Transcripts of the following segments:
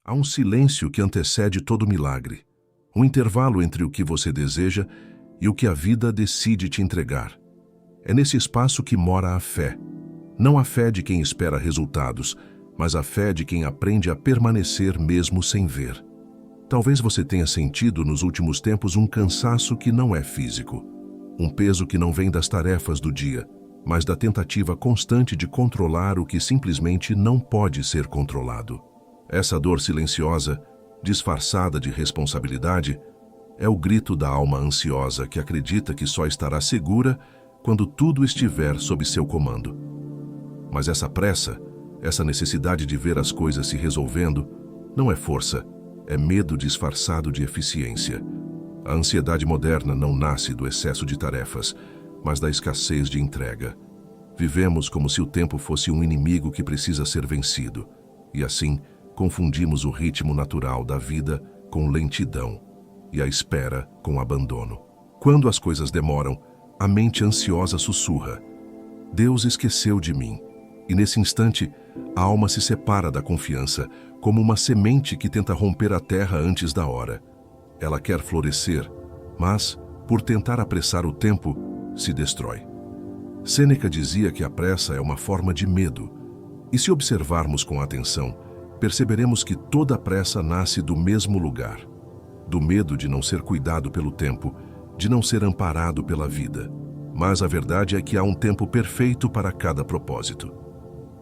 Há um silêncio que antecede todo milagre, um intervalo entre o que você deseja e o que a vida decide te entregar. É nesse espaço que mora a fé. Não a fé de quem espera resultados, mas a fé de quem aprende a permanecer mesmo sem ver. Talvez você tenha sentido nos últimos tempos um cansaço que não é físico, um peso que não vem das tarefas do dia, mas da tentativa constante de controlar o que simplesmente não pode ser controlado. Essa dor silenciosa, disfarçada de responsabilidade, é o grito da alma ansiosa que acredita que só estará segura quando tudo estiver sob seu comando. Mas essa pressa, essa necessidade de ver as coisas se resolvendo, não é força, é medo disfarçado de eficiência. A ansiedade moderna não nasce do excesso de tarefas, mas da escassez de entrega. Vivemos como se o tempo fosse um inimigo que precisa ser vencido, e assim confundimos o ritmo natural da vida com lentidão e a espera com abandono. Quando as coisas demoram, a mente ansiosa sussurra: Deus esqueceu de mim. E nesse instante, a alma se separa da confiança, como uma semente que tenta romper a terra antes da hora. Ela quer florescer, mas, por tentar apressar o tempo, se destrói. Sêneca dizia que a pressa é uma forma de medo. E se observarmos com atenção, perceberemos que toda pressa nasce do mesmo lugar, do medo de não ser cuidado pelo tempo, de não ser amparado pela vida. Mas a verdade é que há um tempo perfeito para cada propósito.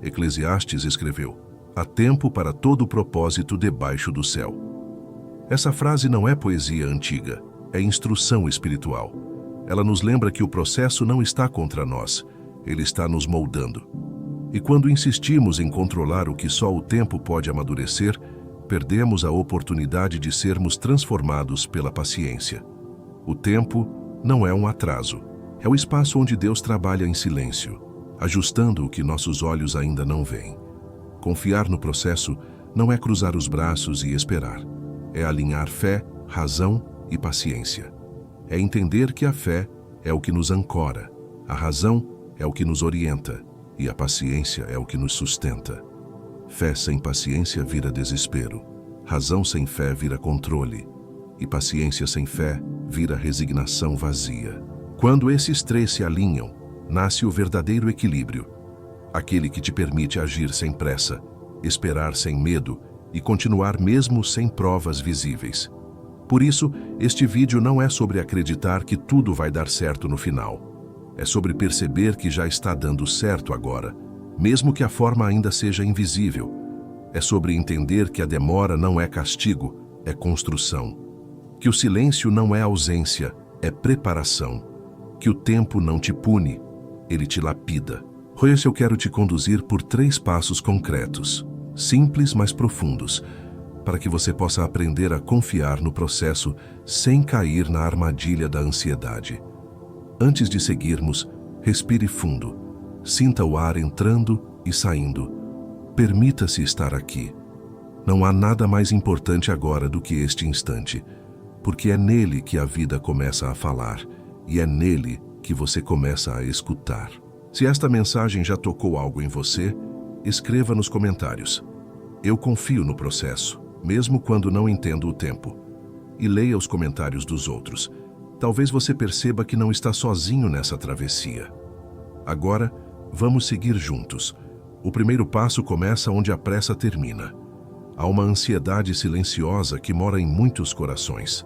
Eclesiastes escreveu: há tempo para todo propósito debaixo do céu. Essa frase não é poesia antiga, é instrução espiritual. Ela nos lembra que o processo não está contra nós, ele está nos moldando. E quando insistimos em controlar o que só o tempo pode amadurecer, perdemos a oportunidade de sermos transformados pela paciência. O tempo não é um atraso, é o espaço onde Deus trabalha em silêncio, ajustando o que nossos olhos ainda não veem. Confiar no processo não é cruzar os braços e esperar, é alinhar fé, razão e paciência. É entender que a fé é o que nos ancora, a razão é o que nos orienta, e a paciência é o que nos sustenta. Fé sem paciência vira desespero, razão sem fé vira controle, e paciência sem fé vira resignação vazia. Quando esses três se alinham, nasce o verdadeiro equilíbrio, aquele que te permite agir sem pressa, esperar sem medo e continuar mesmo sem provas visíveis. Por isso, este vídeo não é sobre acreditar que tudo vai dar certo no final. É sobre perceber que já está dando certo agora, mesmo que a forma ainda seja invisível. É sobre entender que a demora não é castigo, é construção. Que o silêncio não é ausência, é preparação. Que o tempo não te pune, ele te lapida. Hoje eu quero te conduzir por 3 passos concretos, simples mas profundos, para que você possa aprender a confiar no processo sem cair na armadilha da ansiedade. Antes de seguirmos, respire fundo. Sinta o ar entrando e saindo. Permita-se estar aqui. Não há nada mais importante agora do que este instante, porque é nele que a vida começa a falar e é nele que você começa a escutar. Se esta mensagem já tocou algo em você, escreva nos comentários: eu confio no processo, mesmo quando não entendo o tempo. E leia os comentários dos outros. Talvez você perceba que não está sozinho nessa travessia. Agora, vamos seguir juntos. O primeiro passo começa onde a pressa termina. Há uma ansiedade silenciosa que mora em muitos corações.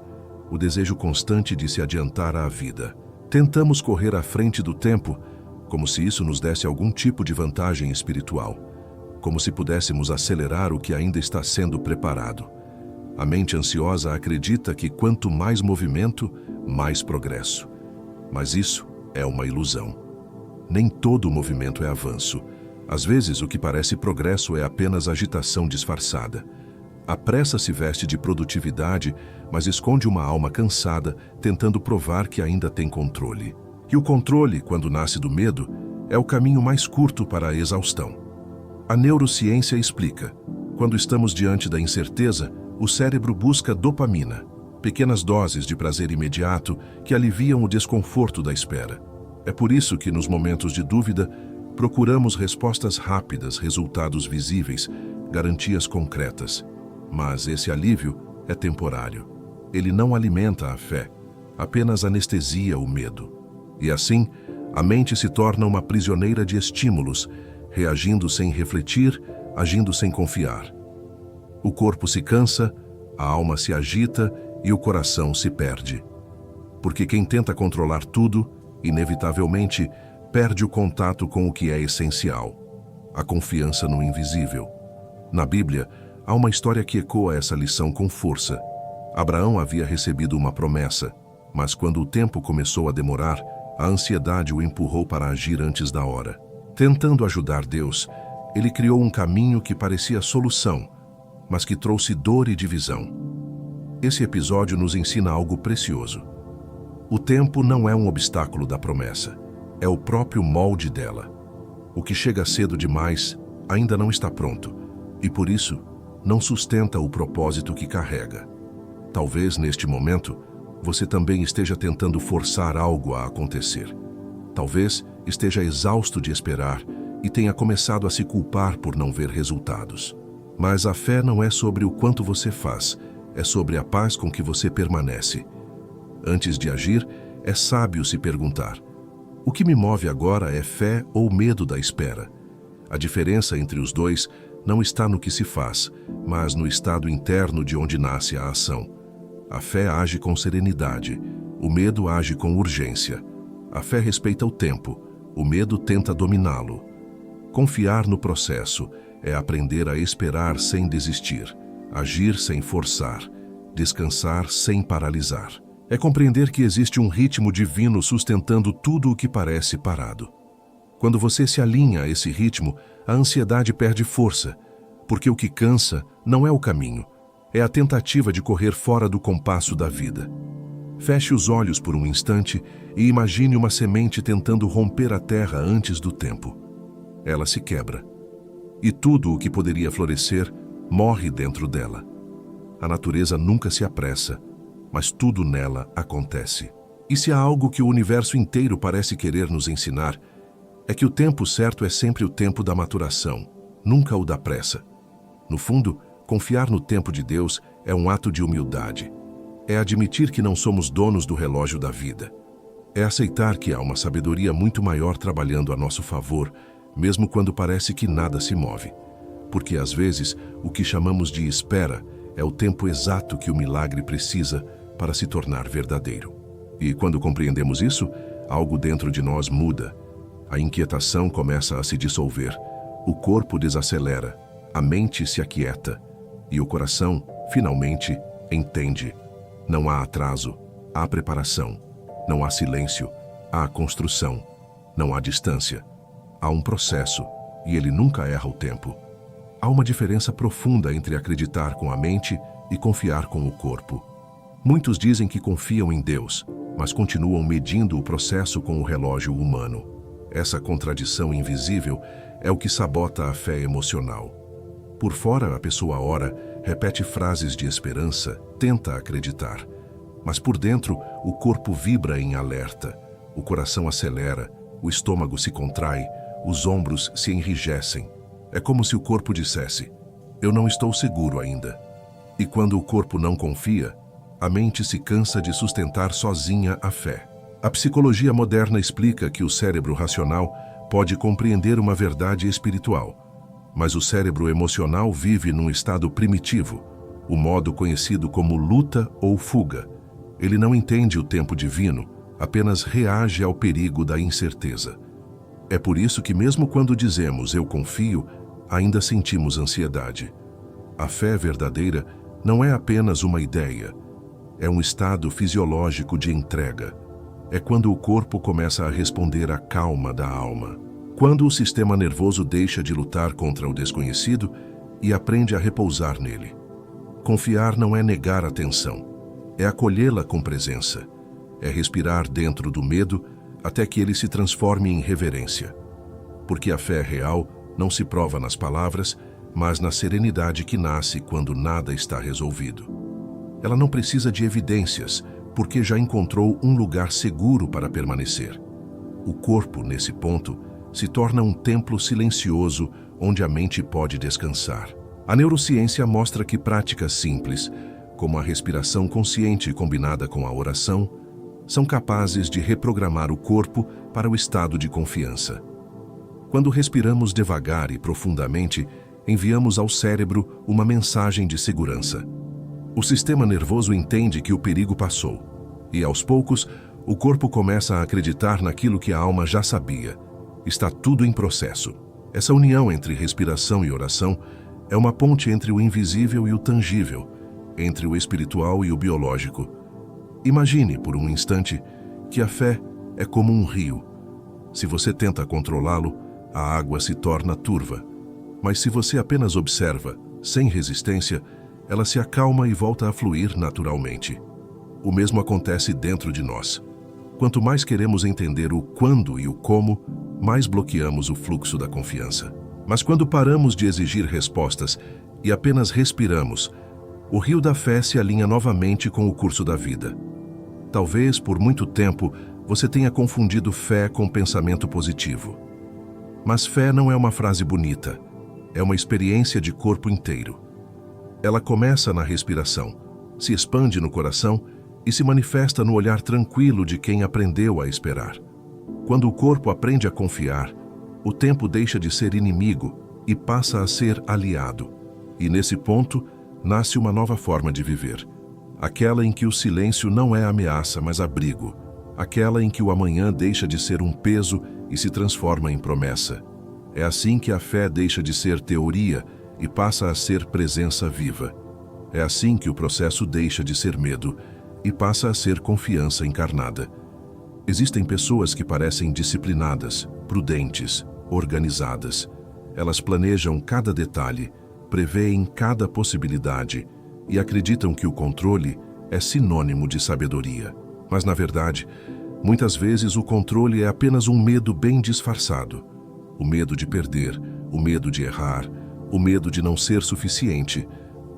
O desejo constante de se adiantar à vida. Tentamos correr à frente do tempo, como se isso nos desse algum tipo de vantagem espiritual. Como se pudéssemos acelerar o que ainda está sendo preparado. A mente ansiosa acredita que quanto mais movimento, mais progresso. Mas isso é uma ilusão. Nem todo movimento é avanço. Às vezes, o que parece progresso é apenas agitação disfarçada. A pressa se veste de produtividade, mas esconde uma alma cansada, tentando provar que ainda tem controle. E o controle, quando nasce do medo, é o caminho mais curto para a exaustão. A neurociência explica: quando estamos diante da incerteza, o cérebro busca dopamina, pequenas doses de prazer imediato que aliviam o desconforto da espera. É por isso que, nos momentos de dúvida, procuramos respostas rápidas, resultados visíveis, garantias concretas. Mas esse alívio é temporário. Ele não alimenta a fé, apenas anestesia o medo. E assim, a mente se torna uma prisioneira de estímulos, reagindo sem refletir, agindo sem confiar. O corpo se cansa, a alma se agita e o coração se perde. Porque quem tenta controlar tudo, inevitavelmente, perde o contato com o que é essencial, a confiança no invisível. Na Bíblia, há uma história que ecoa essa lição com força. Abraão havia recebido uma promessa, mas quando o tempo começou a demorar, a ansiedade o empurrou para agir antes da hora. Tentando ajudar Deus, ele criou um caminho que parecia solução, mas que trouxe dor e divisão. Esse episódio nos ensina algo precioso. O tempo não é um obstáculo da promessa, é o próprio molde dela. O que chega cedo demais ainda não está pronto, e por isso não sustenta o propósito que carrega. Talvez neste momento você também esteja tentando forçar algo a acontecer. Talvez esteja exausto de esperar e tenha começado a se culpar por não ver resultados. Mas a fé não é sobre o quanto você faz, é sobre a paz com que você permanece. Antes de agir, é sábio se perguntar: o que me move agora é fé ou medo da espera? A diferença entre os dois não está no que se faz, mas no estado interno de onde nasce a ação. A fé age com serenidade, o medo age com urgência. A fé respeita o tempo, o medo tenta dominá-lo. Confiar no processo é aprender a esperar sem desistir, agir sem forçar, descansar sem paralisar. É compreender que existe um ritmo divino sustentando tudo o que parece parado. Quando você se alinha a esse ritmo, a ansiedade perde força, porque o que cansa não é o caminho, é a tentativa de correr fora do compasso da vida. Feche os olhos por um instante e imagine uma semente tentando romper a terra antes do tempo. Ela se quebra, e tudo o que poderia florescer morre dentro dela. A natureza nunca se apressa, mas tudo nela acontece. E se há algo que o universo inteiro parece querer nos ensinar, é que o tempo certo é sempre o tempo da maturação, nunca o da pressa. No fundo, confiar no tempo de Deus é um ato de humildade. É admitir que não somos donos do relógio da vida. É aceitar que há uma sabedoria muito maior trabalhando a nosso favor, mesmo quando parece que nada se move. Porque às vezes, o que chamamos de espera é o tempo exato que o milagre precisa para se tornar verdadeiro. E quando compreendemos isso, algo dentro de nós muda. A inquietação começa a se dissolver, o corpo desacelera, a mente se aquieta e o coração, finalmente, entende. Não há atraso, há preparação. Não há silêncio, há construção. Não há distância, há um processo e ele nunca erra o tempo. Há uma diferença profunda entre acreditar com a mente e confiar com o corpo. Muitos dizem que confiam em Deus, mas continuam medindo o processo com o relógio humano. Essa contradição invisível é o que sabota a fé emocional. Por fora, a pessoa ora, repete frases de esperança, tenta acreditar. Mas por dentro, o corpo vibra em alerta, o coração acelera, o estômago se contrai, os ombros se enrijecem. É como se o corpo dissesse: eu não estou seguro ainda. E quando o corpo não confia, a mente se cansa de sustentar sozinha a fé. A psicologia moderna explica que o cérebro racional pode compreender uma verdade espiritual, mas o cérebro emocional vive num estado primitivo, o modo conhecido como luta ou fuga. Ele não entende o tempo divino, apenas reage ao perigo da incerteza. É por isso que mesmo quando dizemos "eu confio", ainda sentimos ansiedade. A fé verdadeira não é apenas uma ideia, é um estado fisiológico de entrega. É quando o corpo começa a responder à calma da alma. Quando o sistema nervoso deixa de lutar contra o desconhecido e aprende a repousar nele. Confiar não é negar a tensão, é acolhê-la com presença. É respirar dentro do medo até que ele se transforme em reverência. Porque a fé real não se prova nas palavras, mas na serenidade que nasce quando nada está resolvido. Ela não precisa de evidências, porque já encontrou um lugar seguro para permanecer. O corpo, nesse ponto, se torna um templo silencioso onde a mente pode descansar. A neurociência mostra que práticas simples, como a respiração consciente combinada com a oração, são capazes de reprogramar o corpo para o estado de confiança. Quando respiramos devagar e profundamente, enviamos ao cérebro uma mensagem de segurança. O sistema nervoso entende que o perigo passou, e aos poucos, o corpo começa a acreditar naquilo que a alma já sabia. Está tudo em processo. Essa união entre respiração e oração é uma ponte entre o invisível e o tangível, entre o espiritual e o biológico. Imagine, por um instante, que a fé é como um rio. Se você tenta controlá-lo, a água se torna turva. Mas se você apenas observa, sem resistência, ela se acalma e volta a fluir naturalmente. O mesmo acontece dentro de nós. Quanto mais queremos entender o quando e o como, mais bloqueamos o fluxo da confiança. Mas quando paramos de exigir respostas e apenas respiramos, o rio da fé se alinha novamente com o curso da vida. Talvez, por muito tempo, você tenha confundido fé com pensamento positivo. Mas fé não é uma frase bonita, é uma experiência de corpo inteiro. Ela começa na respiração, se expande no coração e se manifesta no olhar tranquilo de quem aprendeu a esperar. Quando o corpo aprende a confiar, o tempo deixa de ser inimigo e passa a ser aliado. E nesse ponto, nasce uma nova forma de viver. Aquela em que o silêncio não é ameaça, mas abrigo. Aquela em que o amanhã deixa de ser um peso e se transforma em promessa. É assim que a fé deixa de ser teoria e passa a ser presença viva. É assim que o processo deixa de ser medo e passa a ser confiança encarnada. Existem pessoas que parecem disciplinadas, prudentes, organizadas. Elas planejam cada detalhe, preveem cada possibilidade e acreditam que o controle é sinônimo de sabedoria. Mas, na verdade, muitas vezes o controle é apenas um medo bem disfarçado. O medo de perder, o medo de errar, o medo de não ser suficiente,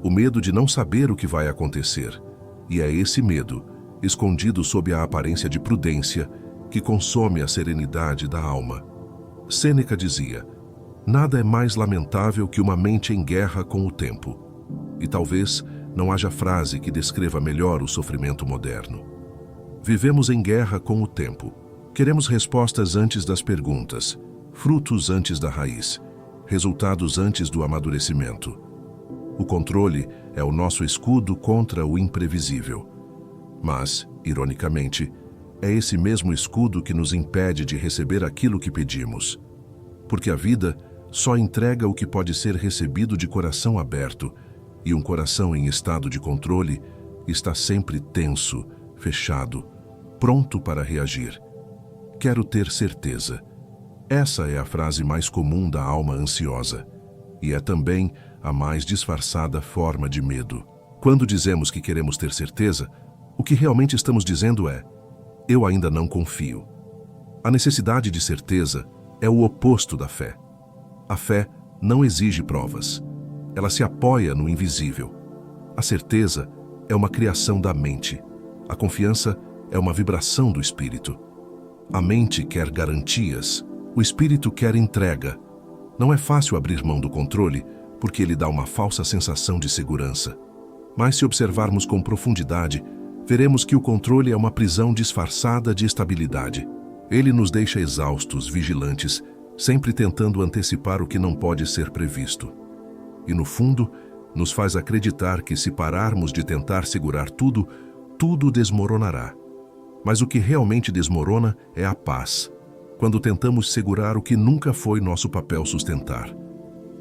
o medo de não saber o que vai acontecer. E é esse medo, escondido sob a aparência de prudência, que consome a serenidade da alma. Sêneca dizia: nada é mais lamentável que uma mente em guerra com o tempo. E talvez não haja frase que descreva melhor o sofrimento moderno. Vivemos em guerra com o tempo. Queremos respostas antes das perguntas, frutos antes da raiz, resultados antes do amadurecimento. O controle é o nosso escudo contra o imprevisível. Mas, ironicamente, é esse mesmo escudo que nos impede de receber aquilo que pedimos. Porque a vida só entrega o que pode ser recebido de coração aberto, e um coração em estado de controle está sempre tenso, fechado, pronto para reagir. Quero ter certeza. Essa é a frase mais comum da alma ansiosa, e é também a mais disfarçada forma de medo. Quando dizemos que queremos ter certeza, o que realmente estamos dizendo é: eu ainda não confio. A necessidade de certeza é o oposto da fé. A fé não exige provas. Ela se apoia no invisível. A certeza é uma criação da mente. A confiança é uma vibração do espírito. A mente quer garantias, o espírito quer entrega. Não é fácil abrir mão do controle, porque ele dá uma falsa sensação de segurança. Mas se observarmos com profundidade, veremos que o controle é uma prisão disfarçada de estabilidade. Ele nos deixa exaustos, vigilantes, sempre tentando antecipar o que não pode ser previsto. E no fundo, nos faz acreditar que se pararmos de tentar segurar tudo, tudo desmoronará. Mas o que realmente desmorona é a paz, quando tentamos segurar o que nunca foi nosso papel sustentar.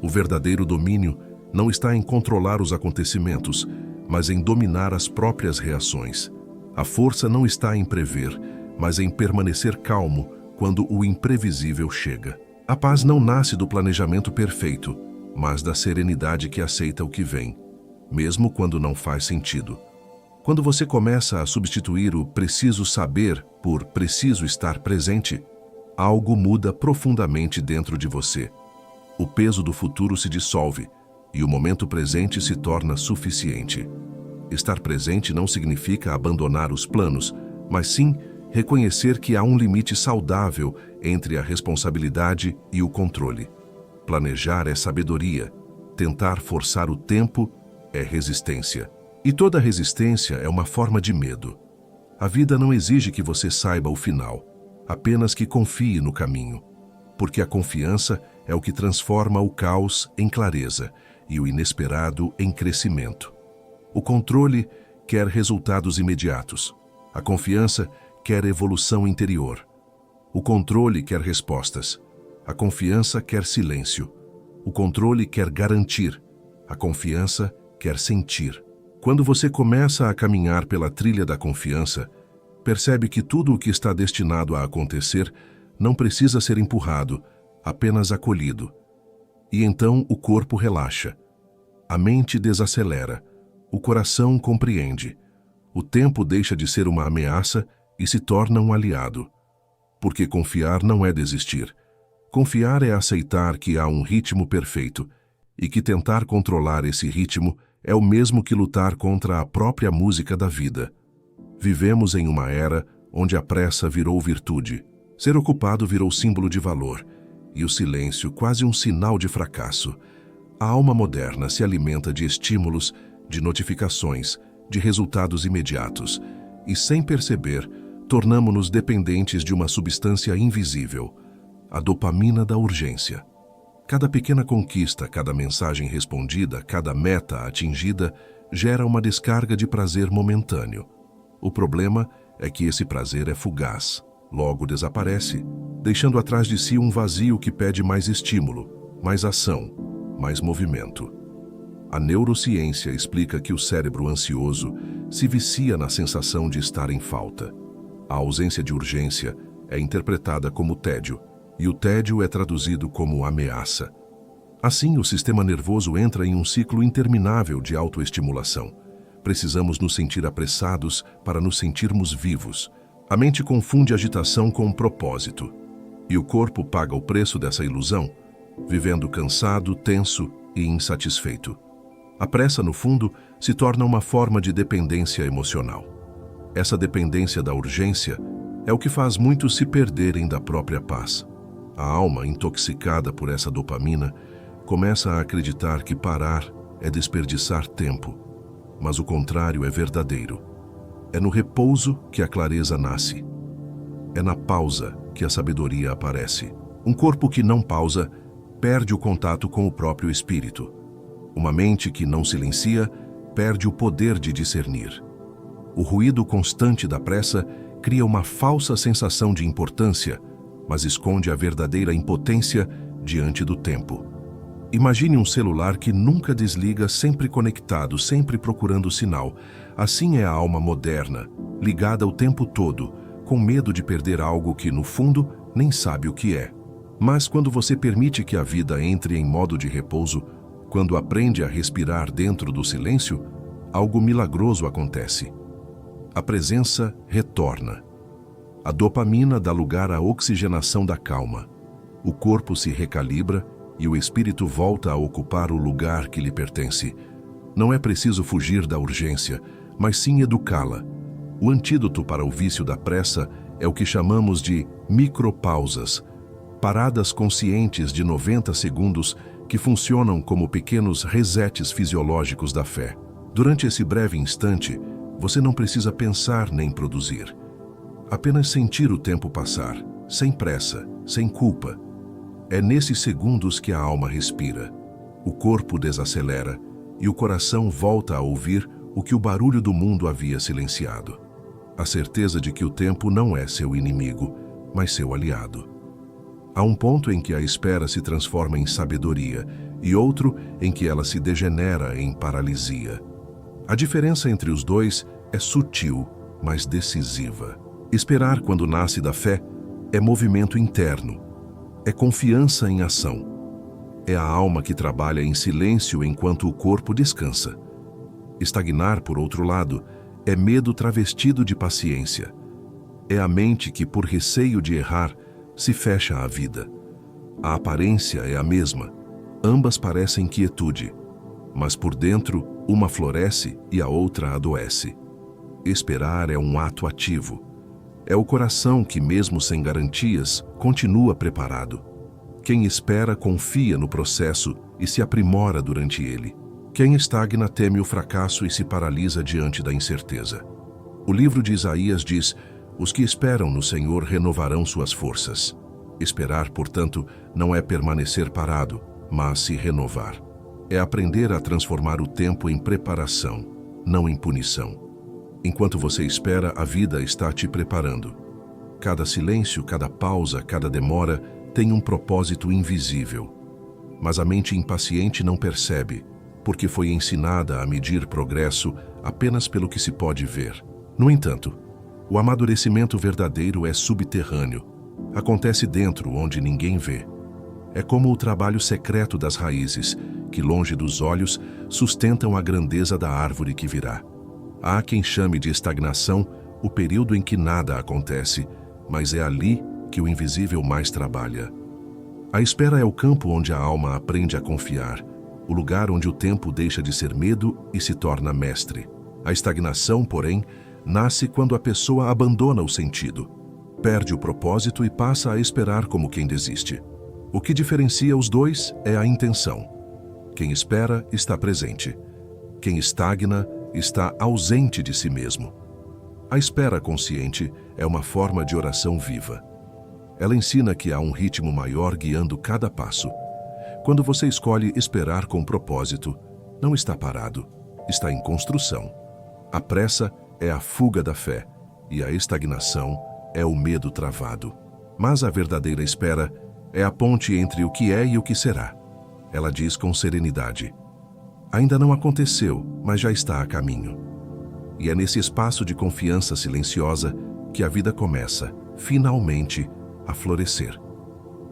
O verdadeiro domínio não está em controlar os acontecimentos, mas em dominar as próprias reações. A força não está em prever, mas em permanecer calmo quando o imprevisível chega. A paz não nasce do planejamento perfeito, mas da serenidade que aceita o que vem, mesmo quando não faz sentido. Quando você começa a substituir o preciso saber por preciso estar presente, algo muda profundamente dentro de você. O peso do futuro se dissolve e o momento presente se torna suficiente. Estar presente não significa abandonar os planos, mas sim reconhecer que há um limite saudável entre a responsabilidade e o controle. Planejar é sabedoria, Tentar forçar o tempo é resistência. E toda resistência é uma forma de medo. A vida não exige que você saiba o final, apenas que confie no caminho. Porque a confiança é o que transforma o caos em clareza e o inesperado em crescimento. O controle quer resultados imediatos. A confiança quer evolução interior. O controle quer respostas. A confiança quer silêncio. O controle quer garantir. A confiança quer sentir. Quando você começa a caminhar pela trilha da confiança, percebe que tudo o que está destinado a acontecer não precisa ser empurrado, apenas acolhido. E então o corpo relaxa. A mente desacelera. O coração compreende. O tempo deixa de ser uma ameaça e se torna um aliado. Porque confiar não é desistir. Confiar é aceitar que há um ritmo perfeito e que tentar controlar esse ritmo é o mesmo que lutar contra a própria música da vida. Vivemos em uma era onde a pressa virou virtude, ser ocupado virou símbolo de valor e o silêncio quase um sinal de fracasso. A alma moderna se alimenta de estímulos, de notificações, de resultados imediatos e, sem perceber, tornamo-nos dependentes de uma substância invisível, a dopamina da urgência. Cada pequena conquista, cada mensagem respondida, cada meta atingida gera uma descarga de prazer momentâneo. O problema é que esse prazer é fugaz, logo desaparece, deixando atrás de si um vazio que pede mais estímulo, mais ação, mais movimento. A neurociência explica que o cérebro ansioso se vicia na sensação de estar em falta. A ausência de urgência é interpretada como tédio, e o tédio é traduzido como ameaça. Assim, o sistema nervoso entra em um ciclo interminável de autoestimulação. Precisamos nos sentir apressados para nos sentirmos vivos. A mente confunde agitação com propósito. E o corpo paga o preço dessa ilusão, vivendo cansado, tenso e insatisfeito. A pressa, no fundo, se torna uma forma de dependência emocional. Essa dependência da urgência é o que faz muitos se perderem da própria paz. A alma, intoxicada por essa dopamina, começa a acreditar que parar é desperdiçar tempo. Mas o contrário é verdadeiro. É no repouso que a clareza nasce. É na pausa que a sabedoria aparece. Um corpo que não pausa perde o contato com o próprio espírito. Uma mente que não silencia perde o poder de discernir. O ruído constante da pressa cria uma falsa sensação de importância, mas esconde a verdadeira impotência diante do tempo. Imagine um celular que nunca desliga, sempre conectado, sempre procurando sinal. Assim é a alma moderna, ligada o tempo todo, com medo de perder algo que, no fundo, nem sabe o que é. Mas quando você permite que a vida entre em modo de repouso, quando aprende a respirar dentro do silêncio, algo milagroso acontece. A presença retorna. A dopamina dá lugar à oxigenação da calma. O corpo se recalibra e o espírito volta a ocupar o lugar que lhe pertence. Não é preciso fugir da urgência, mas sim educá-la. O antídoto para o vício da pressa é o que chamamos de micropausas, paradas conscientes de 90 segundos que funcionam como pequenos resets fisiológicos da fé. Durante esse breve instante, você não precisa pensar nem produzir. Apenas sentir o tempo passar, sem pressa, sem culpa. É nesses segundos que a alma respira. O corpo desacelera e o coração volta a ouvir o que o barulho do mundo havia silenciado. A certeza de que o tempo não é seu inimigo, mas seu aliado. Há um ponto em que a espera se transforma em sabedoria e outro em que ela se degenera em paralisia. A diferença entre os dois é sutil, mas decisiva. Esperar quando nasce da fé é movimento interno, é confiança em ação. É a alma que trabalha em silêncio enquanto o corpo descansa. Estagnar, por outro lado, é medo travestido de paciência. É a mente que, por receio de errar, se fecha à vida. A aparência é a mesma. Ambas parecem quietude, mas por dentro uma floresce e a outra adoece. Esperar é um ato ativo. É o coração que, mesmo sem garantias, continua preparado. Quem espera confia no processo e se aprimora durante ele. Quem estagna teme o fracasso e se paralisa diante da incerteza. O livro de Isaías diz: os que esperam no Senhor renovarão suas forças. Esperar, portanto, não é permanecer parado, mas se renovar. É aprender a transformar o tempo em preparação, não em punição. Enquanto você espera, a vida está te preparando. Cada silêncio, cada pausa, cada demora tem um propósito invisível. Mas a mente impaciente não percebe, porque foi ensinada a medir progresso apenas pelo que se pode ver. No entanto, o amadurecimento verdadeiro é subterrâneo. Acontece dentro, onde ninguém vê. É como o trabalho secreto das raízes, que longe dos olhos sustentam a grandeza da árvore que virá. Há quem chame de estagnação o período em que nada acontece, mas é ali que o invisível mais trabalha. A espera é o campo onde a alma aprende a confiar, o lugar onde o tempo deixa de ser medo e se torna mestre. A estagnação, porém, nasce quando a pessoa abandona o sentido, perde o propósito e passa a esperar como quem desiste. O que diferencia os dois é a intenção. Quem espera está presente. Quem estagna está ausente de si mesmo. A espera consciente é uma forma de oração viva. Ela ensina que há um ritmo maior guiando cada passo. Quando você escolhe esperar com propósito, não está parado, está em construção. A pressa é a fuga da fé e a estagnação é o medo travado. Mas a verdadeira espera é a ponte entre o que é e o que será. Ela diz com serenidade: ainda não aconteceu, mas já está a caminho. E é nesse espaço de confiança silenciosa que a vida começa, finalmente, a florescer.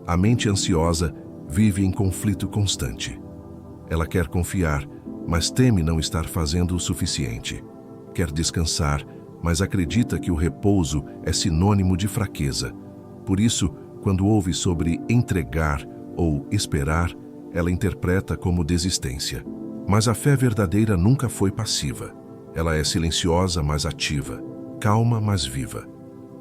A mente ansiosa vive em conflito constante. Ela quer confiar, mas teme não estar fazendo o suficiente. Quer descansar, mas acredita que o repouso é sinônimo de fraqueza. Por isso, quando ouve sobre entregar ou esperar, ela interpreta como desistência. Mas a fé verdadeira nunca foi passiva. Ela é silenciosa, mas ativa, calma, mas viva.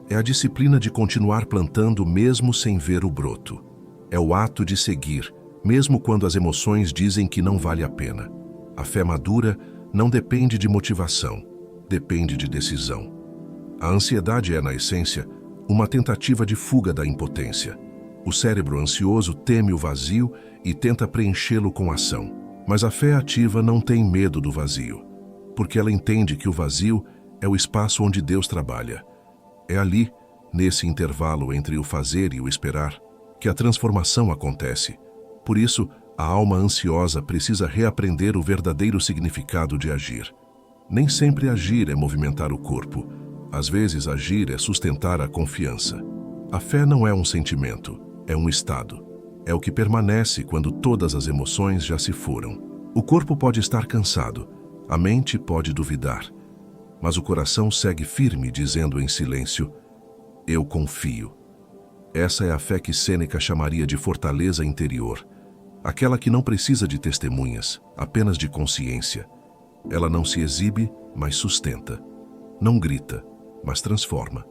É a disciplina de continuar plantando mesmo sem ver o broto. É o ato de seguir, mesmo quando as emoções dizem que não vale a pena. A fé madura não depende de motivação, depende de decisão. A ansiedade é, na essência, uma tentativa de fuga da impotência. O cérebro ansioso teme o vazio e tenta preenchê-lo com ação. Mas a fé ativa não tem medo do vazio, porque ela entende que o vazio é o espaço onde Deus trabalha. É ali, nesse intervalo entre o fazer e o esperar, que a transformação acontece. Por isso, a alma ansiosa precisa reaprender o verdadeiro significado de agir. Nem sempre agir é movimentar o corpo. Às vezes, agir é sustentar a confiança. A fé não é um sentimento, é um estado. É o que permanece quando todas as emoções já se foram. O corpo pode estar cansado, a mente pode duvidar, mas o coração segue firme, dizendo em silêncio: eu confio. Essa é a fé que Sêneca chamaria de fortaleza interior, aquela que não precisa de testemunhas, apenas de consciência. Ela não se exibe, mas sustenta. Não grita, mas transforma.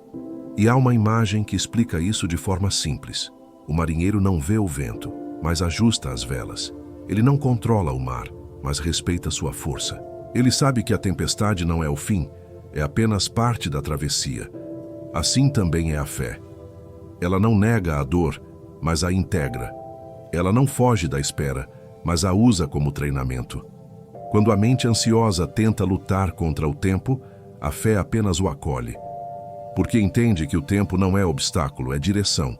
E há uma imagem que explica isso de forma simples. O marinheiro não vê o vento, mas ajusta as velas. Ele não controla o mar, mas respeita sua força. Ele sabe que a tempestade não é o fim, é apenas parte da travessia. Assim também é a fé. Ela não nega a dor, mas a integra. Ela não foge da espera, mas a usa como treinamento. Quando a mente ansiosa tenta lutar contra o tempo, a fé apenas o acolhe. Porque entende que o tempo não é obstáculo, é direção.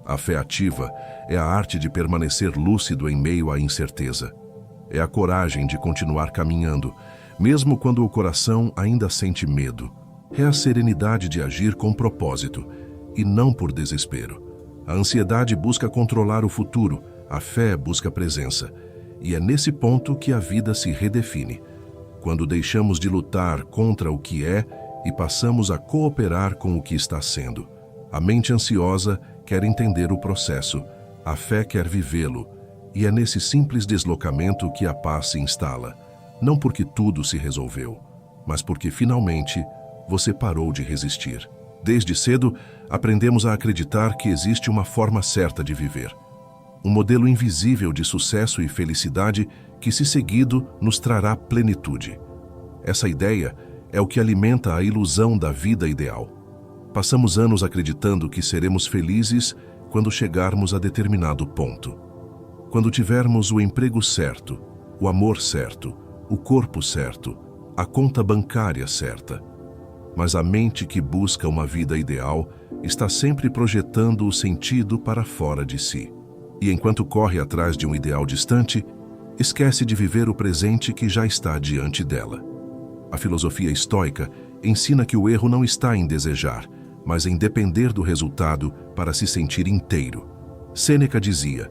A fé ativa é a arte de permanecer lúcido em meio à incerteza. É a coragem de continuar caminhando, mesmo quando o coração ainda sente medo. É a serenidade de agir com propósito, e não por desespero. A ansiedade busca controlar o futuro, a fé busca presença. E é nesse ponto que a vida se redefine. Quando deixamos de lutar contra o que é e passamos a cooperar com o que está sendo. A mente ansiosa quer entender o processo, a fé quer vivê-lo, e é nesse simples deslocamento que a paz se instala, não porque tudo se resolveu, mas porque finalmente você parou de resistir. Desde cedo, aprendemos a acreditar que existe uma forma certa de viver. um modelo invisível de sucesso e felicidade que, se seguido, nos trará plenitude. Essa ideia é o que alimenta a ilusão da vida ideal. Passamos anos acreditando que seremos felizes quando chegarmos a determinado ponto. Quando tivermos o emprego certo, o amor certo, o corpo certo, a conta bancária certa. Mas a mente que busca uma vida ideal está sempre projetando o sentido para fora de si. E enquanto corre atrás de um ideal distante, esquece de viver o presente que já está diante dela. A filosofia estoica ensina que o erro não está em desejar, mas em depender do resultado para se sentir inteiro. Sêneca dizia: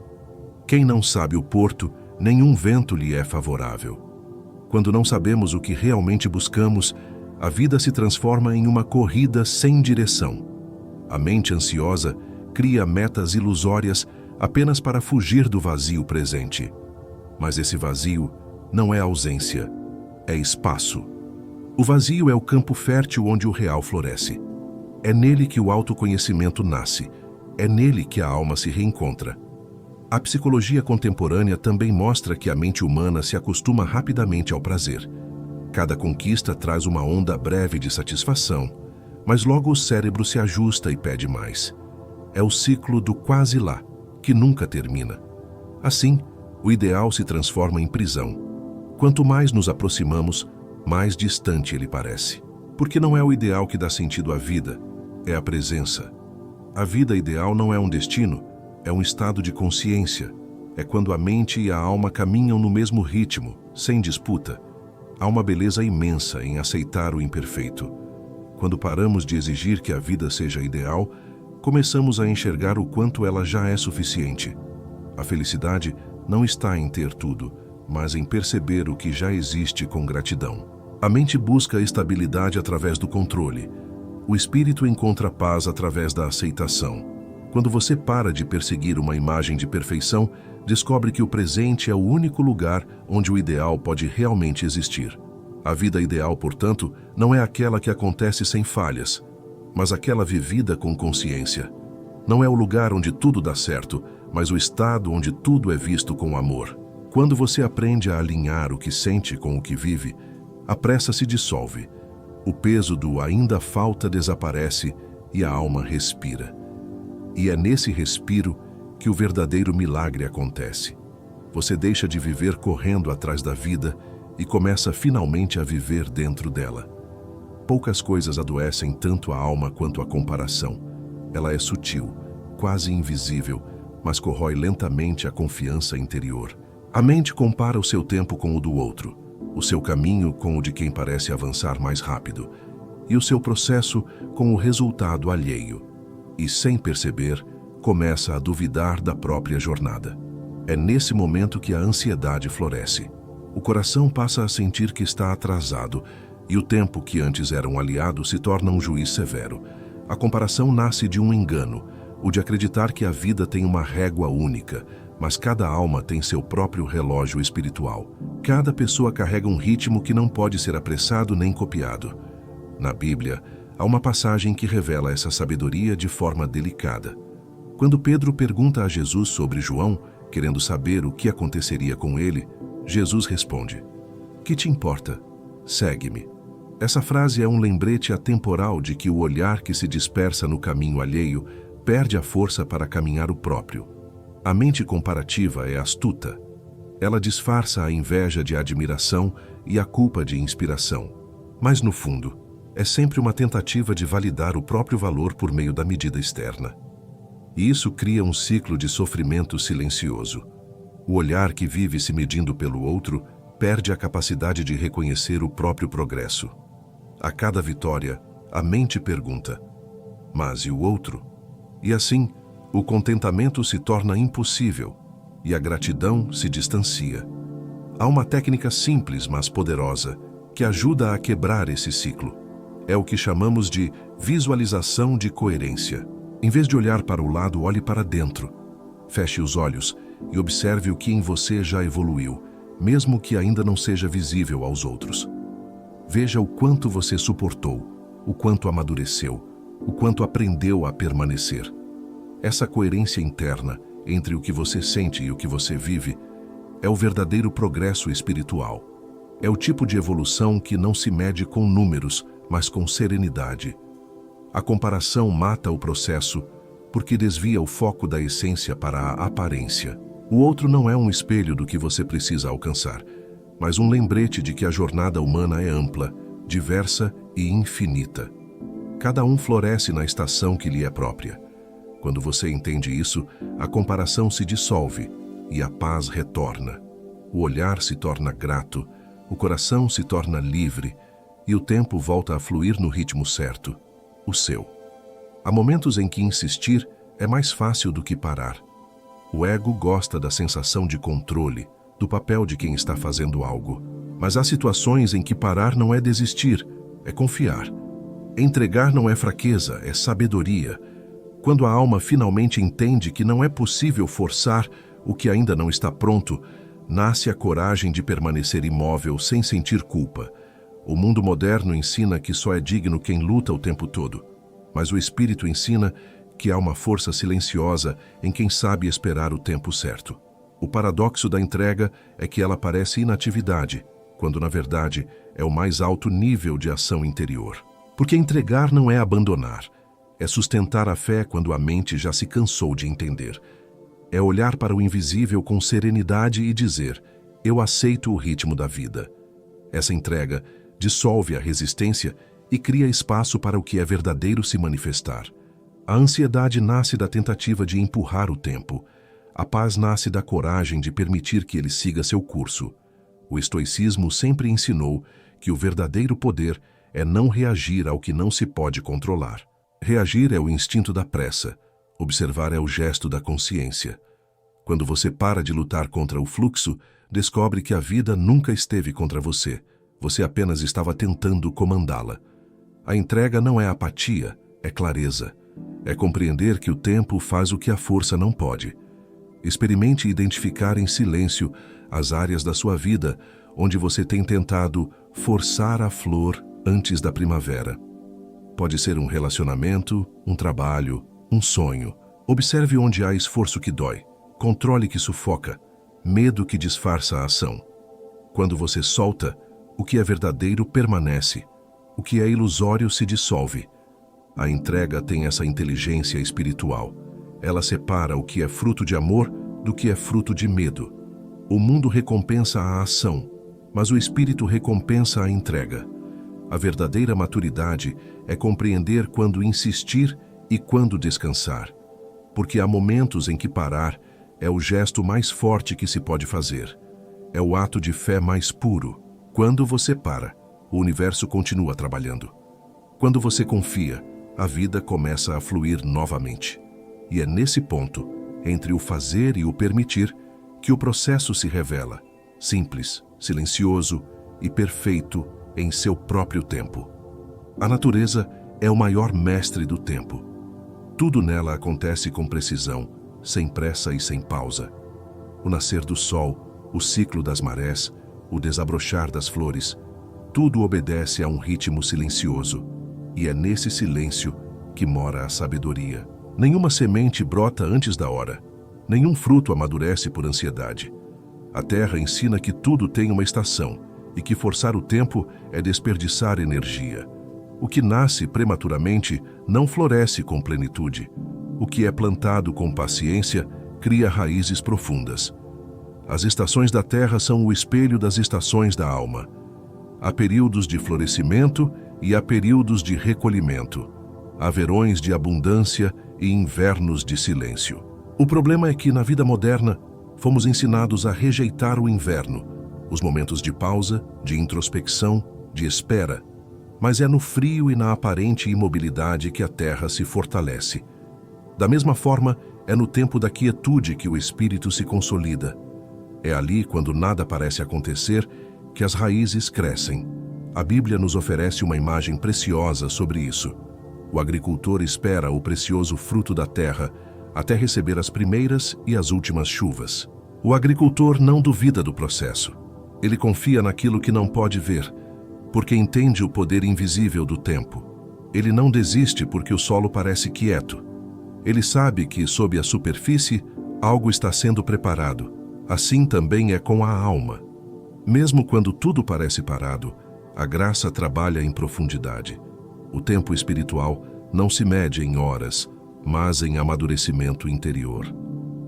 quem não sabe o porto, nenhum vento lhe é favorável. Quando não sabemos o que realmente buscamos, a vida se transforma em uma corrida sem direção. A mente ansiosa cria metas ilusórias apenas para fugir do vazio presente. Mas esse vazio não é ausência, é espaço. O vazio é o campo fértil onde o real floresce. É nele que o autoconhecimento nasce, é nele que a alma se reencontra. A psicologia contemporânea também mostra que a mente humana se acostuma rapidamente ao prazer. Cada conquista traz uma onda breve de satisfação, mas logo o cérebro se ajusta e pede mais. É o ciclo do quase lá, que nunca termina. Assim, o ideal se transforma em prisão. Quanto mais nos aproximamos, mais distante ele parece. Porque não é o ideal que dá sentido à vida, é a presença. A vida ideal não é um destino, é um estado de consciência. É quando a mente e a alma caminham no mesmo ritmo, sem disputa. Há uma beleza imensa em aceitar o imperfeito. Quando paramos de exigir que a vida seja ideal, começamos a enxergar o quanto ela já é suficiente. A felicidade não está em ter tudo, mas em perceber o que já existe com gratidão. A mente busca estabilidade através do controle. O espírito encontra paz através da aceitação. Quando você para de perseguir uma imagem de perfeição, descobre que o presente é o único lugar onde o ideal pode realmente existir. A vida ideal, portanto, não é aquela que acontece sem falhas, mas aquela vivida com consciência. Não é o lugar onde tudo dá certo, mas o estado onde tudo é visto com amor. Quando você aprende a alinhar o que sente com o que vive, a pressa se dissolve, o peso do ainda falta desaparece e a alma respira. E é nesse respiro que o verdadeiro milagre acontece. Você deixa de viver correndo atrás da vida e começa finalmente a viver dentro dela. Poucas coisas adoecem tanto a alma quanto a comparação. Ela é sutil, quase invisível, mas corrói lentamente a confiança interior. A mente compara o seu tempo com o do outro, o seu caminho com o de quem parece avançar mais rápido, e o seu processo com o resultado alheio. E, sem perceber, começa a duvidar da própria jornada. É nesse momento que a ansiedade floresce. O coração passa a sentir que está atrasado, e o tempo que antes era um aliado se torna um juiz severo. A comparação nasce de um engano, o de acreditar que a vida tem uma régua única, mas cada alma tem seu próprio relógio espiritual. Cada pessoa carrega um ritmo que não pode ser apressado nem copiado. Na Bíblia, há uma passagem que revela essa sabedoria de forma delicada. Quando Pedro pergunta a Jesus sobre João, querendo saber o que aconteceria com ele, Jesus responde: "Que te importa? Segue-me." Essa frase é um lembrete atemporal de que o olhar que se dispersa no caminho alheio perde a força para caminhar o próprio. A mente comparativa é astuta. Ela disfarça a inveja de admiração e a culpa de inspiração. Mas, no fundo, é sempre uma tentativa de validar o próprio valor por meio da medida externa. E isso cria um ciclo de sofrimento silencioso. O olhar que vive se medindo pelo outro perde a capacidade de reconhecer o próprio progresso. A cada vitória, a mente pergunta: "Mas e o outro?" E assim, o contentamento se torna impossível e a gratidão se distancia. Há uma técnica simples, mas poderosa, que ajuda a quebrar esse ciclo. É o que chamamos de visualização de coerência. Em vez de olhar para o lado, olhe para dentro. Feche os olhos e observe o que em você já evoluiu, mesmo que ainda não seja visível aos outros. Veja o quanto você suportou, o quanto amadureceu, o quanto aprendeu a permanecer. Essa coerência interna entre o que você sente e o que você vive, é o verdadeiro progresso espiritual. É o tipo de evolução que não se mede com números, mas com serenidade. A comparação mata o processo porque desvia o foco da essência para a aparência. O outro não é um espelho do que você precisa alcançar, mas um lembrete de que a jornada humana é ampla, diversa e infinita. Cada um floresce na estação que lhe é própria. Quando você entende isso, a comparação se dissolve e a paz retorna. O olhar se torna grato, o coração se torna livre e o tempo volta a fluir no ritmo certo, o seu. Há momentos em que insistir é mais fácil do que parar. O ego gosta da sensação de controle, do papel de quem está fazendo algo. Mas há situações em que parar não é desistir, é confiar. Entregar não é fraqueza, é sabedoria. Quando a alma finalmente entende que não é possível forçar o que ainda não está pronto, nasce a coragem de permanecer imóvel sem sentir culpa. O mundo moderno ensina que só é digno quem luta o tempo todo. Mas o espírito ensina que há uma força silenciosa em quem sabe esperar o tempo certo. O paradoxo da entrega é que ela parece inatividade, quando na verdade é o mais alto nível de ação interior. Porque entregar não é abandonar, é sustentar a fé quando a mente já se cansou de entender. É olhar para o invisível com serenidade e dizer: eu aceito o ritmo da vida. Essa entrega dissolve a resistência e cria espaço para o que é verdadeiro se manifestar. A ansiedade nasce da tentativa de empurrar o tempo. A paz nasce da coragem de permitir que ele siga seu curso. O estoicismo sempre ensinou que o verdadeiro poder é não reagir ao que não se pode controlar. Reagir é o instinto da pressa, observar é o gesto da consciência. Quando você para de lutar contra o fluxo, descobre que a vida nunca esteve contra você. Você apenas estava tentando comandá-la. A entrega não é apatia, é clareza. É compreender que o tempo faz o que a força não pode. Experimente identificar em silêncio as áreas da sua vida onde você tem tentado forçar a flor antes da primavera. Pode ser um relacionamento, um trabalho, um sonho. Observe onde há esforço que dói, controle que sufoca, medo que disfarça a ação. Quando você solta, o que é verdadeiro permanece, o que é ilusório se dissolve. A entrega tem essa inteligência espiritual. Ela separa o que é fruto de amor do que é fruto de medo. O mundo recompensa a ação, mas o espírito recompensa a entrega. A verdadeira maturidade é compreender quando insistir e quando descansar. Porque há momentos em que parar é o gesto mais forte que se pode fazer. É o ato de fé mais puro. Quando você para, o universo continua trabalhando. Quando você confia, a vida começa a fluir novamente. E é nesse ponto, entre o fazer e o permitir, que o processo se revela, simples, silencioso e perfeito em seu próprio tempo. A natureza é o maior mestre do tempo. Tudo nela acontece com precisão, sem pressa e sem pausa. O nascer do sol, o ciclo das marés, o desabrochar das flores, tudo obedece a um ritmo silencioso. E é nesse silêncio que mora a sabedoria. Nenhuma semente brota antes da hora. Nenhum fruto amadurece por ansiedade. A terra ensina que tudo tem uma estação e que forçar o tempo é desperdiçar energia. O que nasce prematuramente não floresce com plenitude. O que é plantado com paciência cria raízes profundas. As estações da terra são o espelho das estações da alma. Há períodos de florescimento e há períodos de recolhimento. Há verões de abundância e invernos de silêncio. O problema é que, na vida moderna, fomos ensinados a rejeitar o inverno, os momentos de pausa, de introspecção, de espera. Mas é no frio e na aparente imobilidade que a terra se fortalece. Da mesma forma, é no tempo da quietude que o espírito se consolida. É ali, quando nada parece acontecer, que as raízes crescem. A Bíblia nos oferece uma imagem preciosa sobre isso. O agricultor espera o precioso fruto da terra até receber as primeiras e as últimas chuvas. O agricultor não duvida do processo. Ele confia naquilo que não pode ver, porque entende o poder invisível do tempo. Ele não desiste porque o solo parece quieto. Ele sabe que, sob a superfície, Algo está sendo preparado. Assim também é com a alma. Mesmo quando tudo parece parado, a graça trabalha em profundidade. O tempo espiritual não se mede em horas, mas em amadurecimento interior.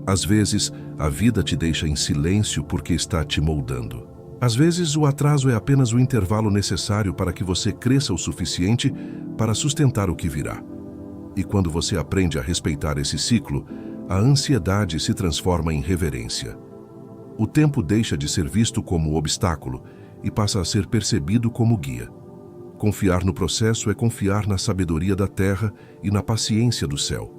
Às vezes, a vida te deixa em silêncio porque está te moldando. Às vezes, o atraso é apenas o intervalo necessário para que você cresça o suficiente para sustentar o que virá. E quando você aprende a respeitar esse ciclo, a ansiedade se transforma em reverência. O tempo deixa de ser visto como obstáculo e passa a ser percebido como guia. Confiar no processo é confiar na sabedoria da terra e na paciência do céu.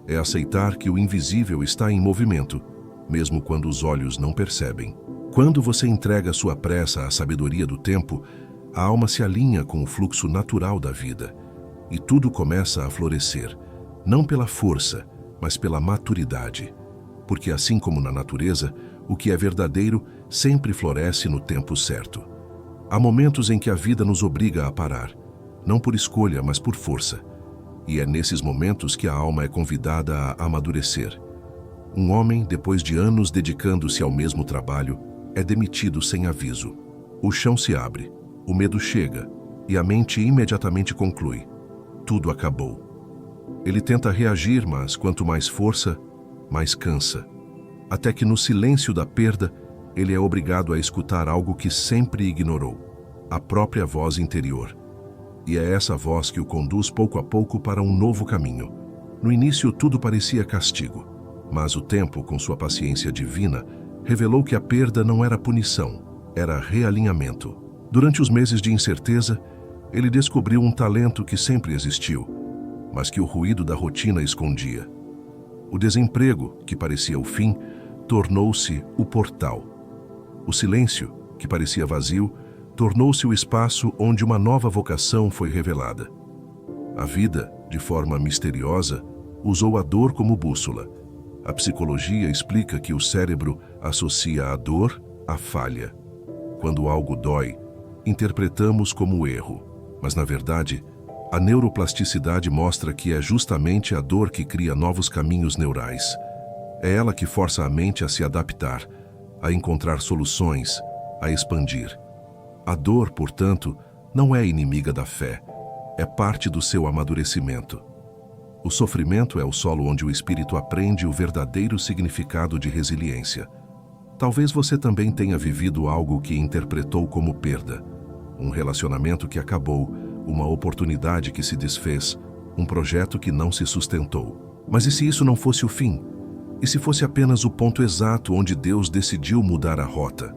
É aceitar que o invisível está em movimento, mesmo quando os olhos não percebem. Quando você entrega sua pressa à sabedoria do tempo, a alma se alinha com o fluxo natural da vida e tudo começa a florescer, não pela força, mas pela maturidade. Porque assim como na natureza, o que é verdadeiro sempre floresce no tempo certo. Há momentos em que a vida nos obriga a parar, não por escolha, mas por força. E é nesses momentos que a alma é convidada a amadurecer. Um homem, depois de anos dedicando-se ao mesmo trabalho, é demitido sem aviso. O chão se abre, o medo chega e a mente imediatamente conclui: tudo acabou. Ele tenta reagir, mas quanto mais força, mais cansa. Até que no silêncio da perda, ele é obrigado a escutar algo que sempre ignorou: a própria voz interior. E é essa voz que o conduz pouco a pouco para um novo caminho. No início tudo parecia castigo, mas o tempo, com sua paciência divina, revelou que a perda não era punição, era realinhamento. Durante os meses de incerteza, ele descobriu um talento que sempre existiu, mas que o ruído da rotina escondia. O desemprego, que parecia o fim, tornou-se o portal. O silêncio, que parecia vazio, tornou-se o espaço onde uma nova vocação foi revelada. A vida, de forma misteriosa, usou a dor como bússola. A psicologia explica que o cérebro associa a dor à falha. Quando algo dói, interpretamos como erro, mas na verdade, a neuroplasticidade mostra que é justamente a dor que cria novos caminhos neurais. É ela que força a mente a se adaptar, a encontrar soluções, a expandir. A dor, portanto, não é inimiga da fé, é parte do seu amadurecimento. O sofrimento é o solo onde o espírito aprende o verdadeiro significado de resiliência. Talvez você também tenha vivido algo que interpretou como perda. Um relacionamento que acabou, uma oportunidade que se desfez, um projeto que não se sustentou. Mas e se isso não fosse o fim? E se fosse apenas o ponto exato onde Deus decidiu mudar a rota?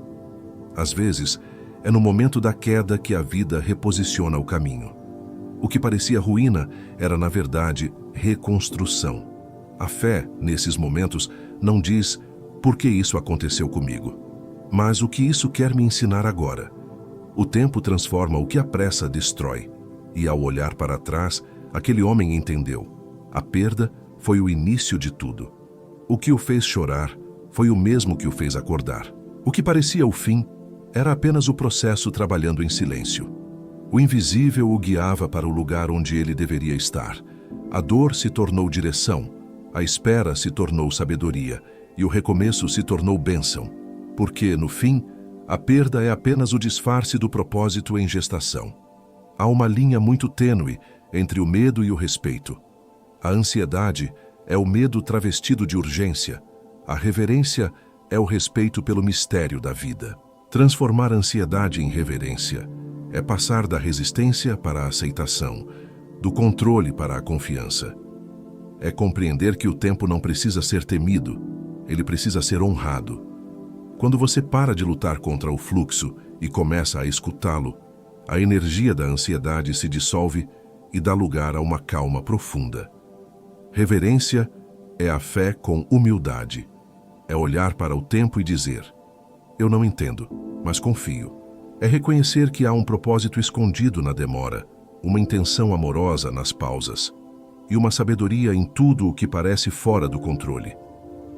Às vezes, é no momento da queda que a vida reposiciona o caminho. O que parecia ruína era, na verdade, reconstrução. A fé, nesses momentos, não diz por que isso aconteceu comigo, mas o que isso quer me ensinar agora. O tempo transforma o que a pressa destrói, e ao olhar para trás, aquele homem entendeu: a perda foi o início de tudo. O que o fez chorar foi o mesmo que o fez acordar. O que parecia o fim era apenas o processo trabalhando em silêncio. O invisível o guiava para o lugar onde ele deveria estar. A dor se tornou direção, a espera se tornou sabedoria e o recomeço se tornou bênção, porque, no fim, a perda é apenas o disfarce do propósito em gestação. Há uma linha muito tênue entre o medo e o respeito. A ansiedade é o medo travestido de urgência. A reverência é o respeito pelo mistério da vida. Transformar a ansiedade em reverência é passar da resistência para a aceitação, do controle para a confiança. É compreender que o tempo não precisa ser temido, ele precisa ser honrado. Quando você para de lutar contra o fluxo e começa a escutá-lo, a energia da ansiedade se dissolve e dá lugar a uma calma profunda. Reverência é a fé com humildade. É olhar para o tempo e dizer: eu não entendo, mas confio. É reconhecer que há um propósito escondido na demora, uma intenção amorosa nas pausas e uma sabedoria em tudo o que parece fora do controle.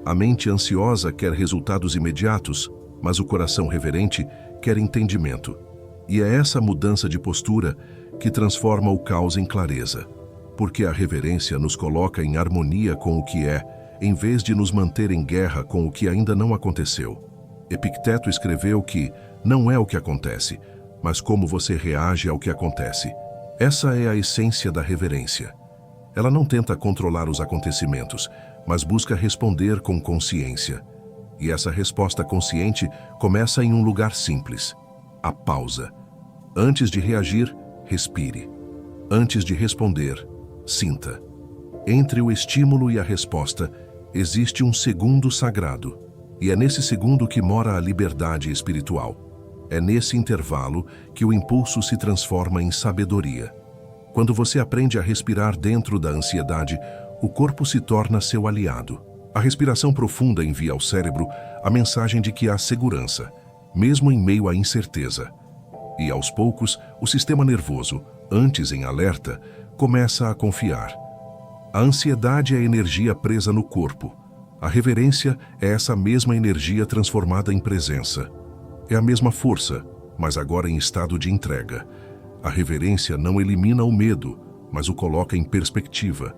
A mente ansiosa quer resultados imediatos, mas o coração reverente quer entendimento. E é essa mudança de postura que transforma o caos em clareza, porque a reverência nos coloca em harmonia com o que é, em vez de nos manter em guerra com o que ainda não aconteceu. Epicteto escreveu que não é o que acontece, mas como você reage ao que acontece. Essa é a essência da reverência. Ela não tenta controlar os acontecimentos, mas busca responder com consciência. E essa resposta consciente começa em um lugar simples: a pausa. Antes de reagir, respire. Antes de responder, sinta. Entre o estímulo e a resposta, existe um segundo sagrado. E é nesse segundo que mora a liberdade espiritual. É nesse intervalo que o impulso se transforma em sabedoria. Quando você aprende a respirar dentro da ansiedade, o corpo se torna seu aliado. A respiração profunda envia ao cérebro a mensagem de que há segurança, mesmo em meio à incerteza. E aos poucos, o sistema nervoso, antes em alerta, começa a confiar. A ansiedade é a energia presa no corpo. A reverência é essa mesma energia transformada em presença. É a mesma força, mas agora em estado de entrega. A reverência não elimina o medo, mas o coloca em perspectiva.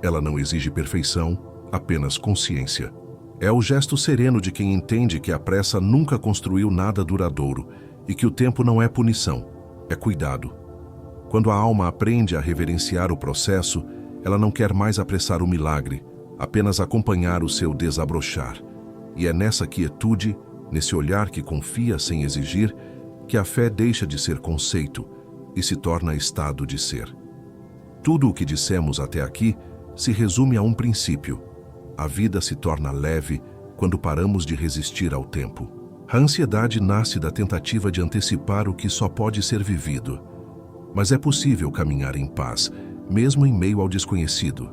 Ela não exige perfeição, apenas consciência. É o gesto sereno de quem entende que a pressa nunca construiu nada duradouro e que o tempo não é punição, é cuidado. Quando a alma aprende a reverenciar o processo, ela não quer mais apressar o milagre, apenas acompanhar o seu desabrochar. E é nessa quietude, nesse olhar que confia sem exigir, que a fé deixa de ser conceito e se torna estado de ser. Tudo o que dissemos até aqui se resume a um princípio: a vida se torna leve quando paramos de resistir ao tempo. A ansiedade nasce da tentativa de antecipar o que só pode ser vivido. Mas é possível caminhar em paz, mesmo em meio ao desconhecido.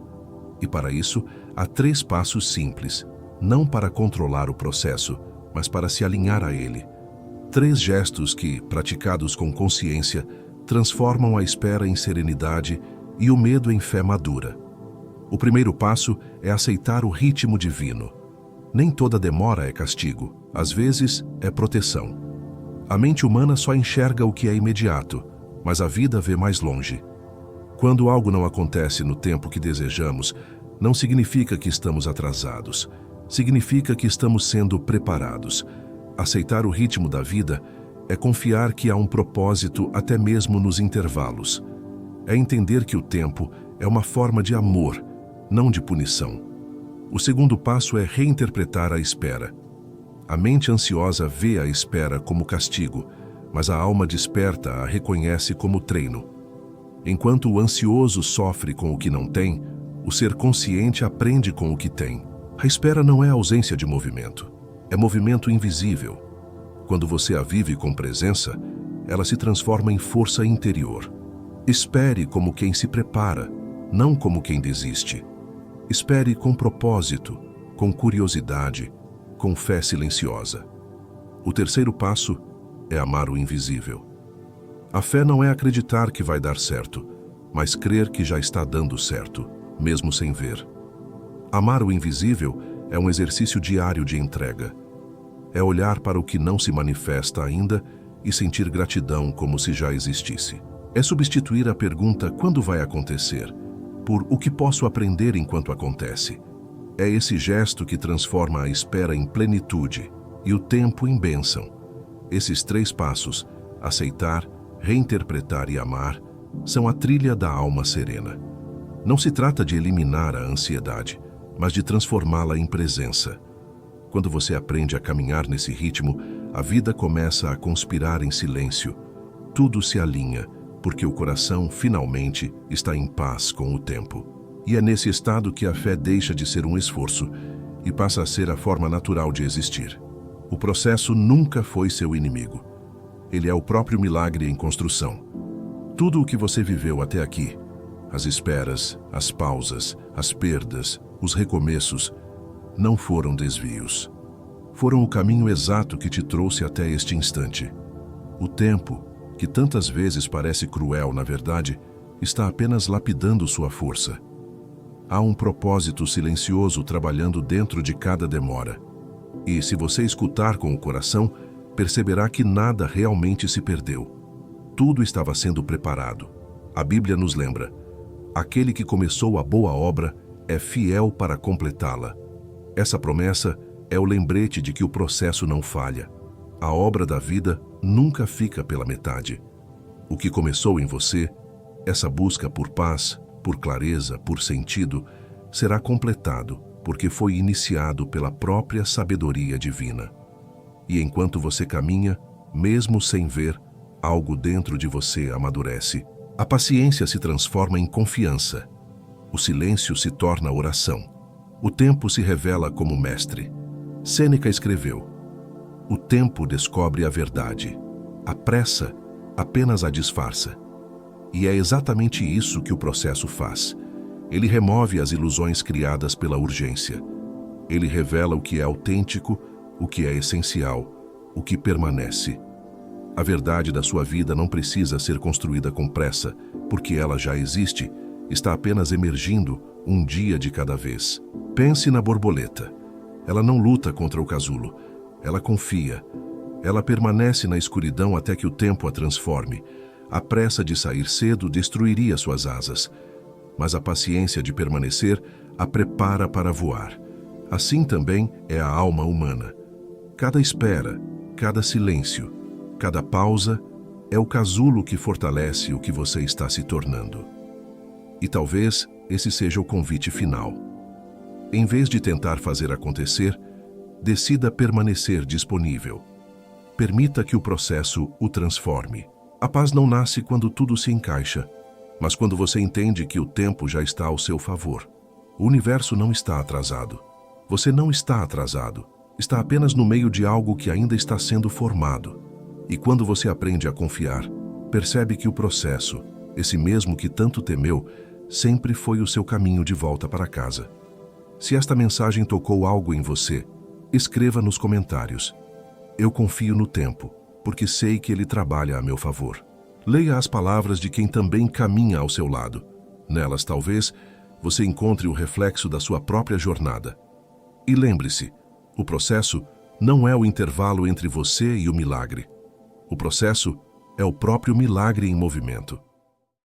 E para isso, há 3 passos simples, não para controlar o processo, mas para se alinhar a ele. 3 gestos que, praticados com consciência, transformam a espera em serenidade e o medo em fé madura. O primeiro passo é aceitar o ritmo divino. Nem toda demora é castigo, às vezes é proteção. A mente humana só enxerga o que é imediato, mas a vida vê mais longe. Quando algo não acontece no tempo que desejamos, não significa que estamos atrasados. Significa que estamos sendo preparados. Aceitar o ritmo da vida é confiar que há um propósito até mesmo nos intervalos. É entender que o tempo é uma forma de amor, não de punição. O segundo passo é reinterpretar a espera. A mente ansiosa vê a espera como castigo, mas a alma desperta a reconhece como treino. Enquanto o ansioso sofre com o que não tem, o ser consciente aprende com o que tem. A espera não é ausência de movimento, é movimento invisível. Quando você a vive com presença, ela se transforma em força interior. Espere como quem se prepara, não como quem desiste. Espere com propósito, com curiosidade, com fé silenciosa. O terceiro passo é amar o invisível. A fé não é acreditar que vai dar certo, mas crer que já está dando certo, mesmo sem ver. Amar o invisível é um exercício diário de entrega. É olhar para o que não se manifesta ainda e sentir gratidão como se já existisse. É substituir a pergunta "quando vai acontecer?" por "o que posso aprender enquanto acontece?" É esse gesto que transforma a espera em plenitude e o tempo em bênção. Esses 3 passos, aceitar, reinterpretar e amar, são a trilha da alma serena. Não se trata de eliminar a ansiedade, mas de transformá-la em presença. Quando você aprende a caminhar nesse ritmo, a vida começa a conspirar em silêncio. Tudo se alinha, porque o coração, finalmente, está em paz com o tempo. E é nesse estado que a fé deixa de ser um esforço e passa a ser a forma natural de existir. O processo nunca foi seu inimigo. Ele é o próprio milagre em construção. Tudo o que você viveu até aqui, as esperas, as pausas, as perdas, os recomeços, não foram desvios. Foram o caminho exato que te trouxe até este instante. O tempo, que tantas vezes parece cruel, na verdade, está apenas lapidando sua força. Há um propósito silencioso trabalhando dentro de cada demora. E, se você escutar com o coração, perceberá que nada realmente se perdeu. Tudo estava sendo preparado. A Bíblia nos lembra: aquele que começou a boa obra é fiel para completá-la. Essa promessa é o lembrete de que o processo não falha. A obra da vida nunca fica pela metade. O que começou em você, essa busca por paz, por clareza, por sentido, será completado, porque foi iniciado pela própria sabedoria divina. E enquanto você caminha, mesmo sem ver, algo dentro de você amadurece. A paciência se transforma em confiança. O silêncio se torna oração. O tempo se revela como mestre. Sêneca escreveu: o tempo descobre a verdade. A pressa apenas a disfarça. E é exatamente isso que o processo faz. Ele remove as ilusões criadas pela urgência. Ele revela o que é autêntico, o que é essencial, o que permanece. A verdade da sua vida não precisa ser construída com pressa, porque ela já existe, está apenas emergindo um dia de cada vez. Pense na borboleta. Ela não luta contra o casulo, ela confia. Ela permanece na escuridão até que o tempo a transforme. A pressa de sair cedo destruiria suas asas, mas a paciência de permanecer a prepara para voar. Assim também é a alma humana. Cada espera, cada silêncio, cada pausa é o casulo que fortalece o que você está se tornando. E talvez esse seja o convite final. Em vez de tentar fazer acontecer, decida permanecer disponível. Permita que o processo o transforme. A paz não nasce quando tudo se encaixa, mas quando você entende que o tempo já está ao seu favor. O universo não está atrasado. Você não está atrasado. Está apenas no meio de algo que ainda está sendo formado. E quando você aprende a confiar, percebe que o processo, esse mesmo que tanto temeu, sempre foi o seu caminho de volta para casa. Se esta mensagem tocou algo em você, escreva nos comentários. Eu confio no tempo, porque sei que ele trabalha a meu favor. Leia as palavras de quem também caminha ao seu lado. Nelas, talvez, você encontre o reflexo da sua própria jornada. E lembre-se, o processo não é o intervalo entre você e o milagre. O processo é o próprio milagre em movimento.